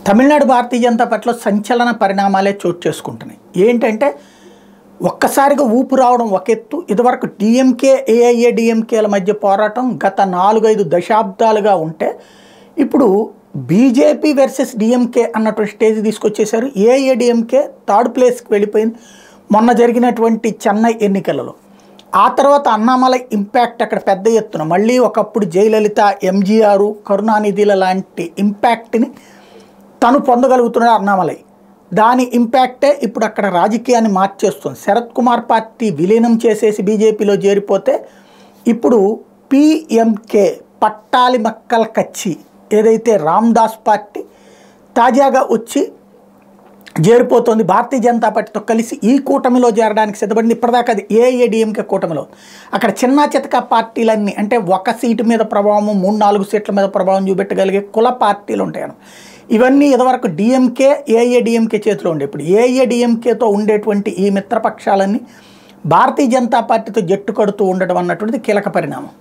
తమిళనాడు భారతీయ జనతా పార్టీలో సంచలన పరిణామాలే చోటు చేసుకుంటున్నాయి. ఏంటంటే ఒక్కసారిగా ఊపు రావడం ఒక ఎత్తు. ఇదివరకు డిఎంకే ఏఐఏడిఎంకేల మధ్య పోరాటం గత 4-5 దశాబ్దాలుగా ఉంటే ఇప్పుడు బీజేపీ వర్సెస్ డిఎంకే అన్నటువంటి స్టేజ్ తీసుకొచ్చేశారు. ఏఐఏడిఎంకే థర్డ్ ప్లేస్కి వెళ్ళిపోయింది మొన్న జరిగినటువంటి చెన్నై ఎన్నికలలో. ఆ తర్వాత అన్నామలై ఇంపాక్ట్ అక్కడ పెద్ద ఎత్తున మళ్ళీ ఒకప్పుడు జయలలిత, ఎంజీఆర్, కరుణానిధిల లాంటి ఇంపాక్ట్ని తను పొందగలుగుతున్నాడు అన్నామలై. దాని ఇంపాక్టే ఇప్పుడు అక్కడ రాజకీయాన్ని మార్చేస్తుంది. శరత్ కుమార్ పార్టీ విలీనం చేసేసి బీజేపీలో చేరిపోతే ఇప్పుడు పిఎంకే పట్టాలి మక్కల్ కచ్చి ఏదైతే రామ్దాస్ పార్టీ తాజాగా వచ్చి చేరిపోతుంది భారతీయ జనతా పార్టీతో కలిసి ఈ కూటమిలో చేరడానికి సిద్ధపడింది. ఇప్పటిదాకా అది ఏఐఏడిఎంకే కూటమిలో. అక్కడ చిన్న చితక పార్టీలన్నీ అంటే ఒక సీటు మీద ప్రభావం, 3-4 సీట్ల మీద ప్రభావం చూపెట్టగలిగే కుల పార్టీలు ఉంటాయను. ఇవన్నీ ఇదివరకు డిఎంకే ఏఐఏడిఎంకే చేతిలో ఉండే. ఇప్పుడు ఏఐఏడిఎంకేతో ఉండేటువంటి ఈ మిత్రపక్షాలన్నీ భారతీయ జనతా పార్టీతో జట్టు కడుతూ ఉండడం అన్నటువంటిది కీలక పరిణామం.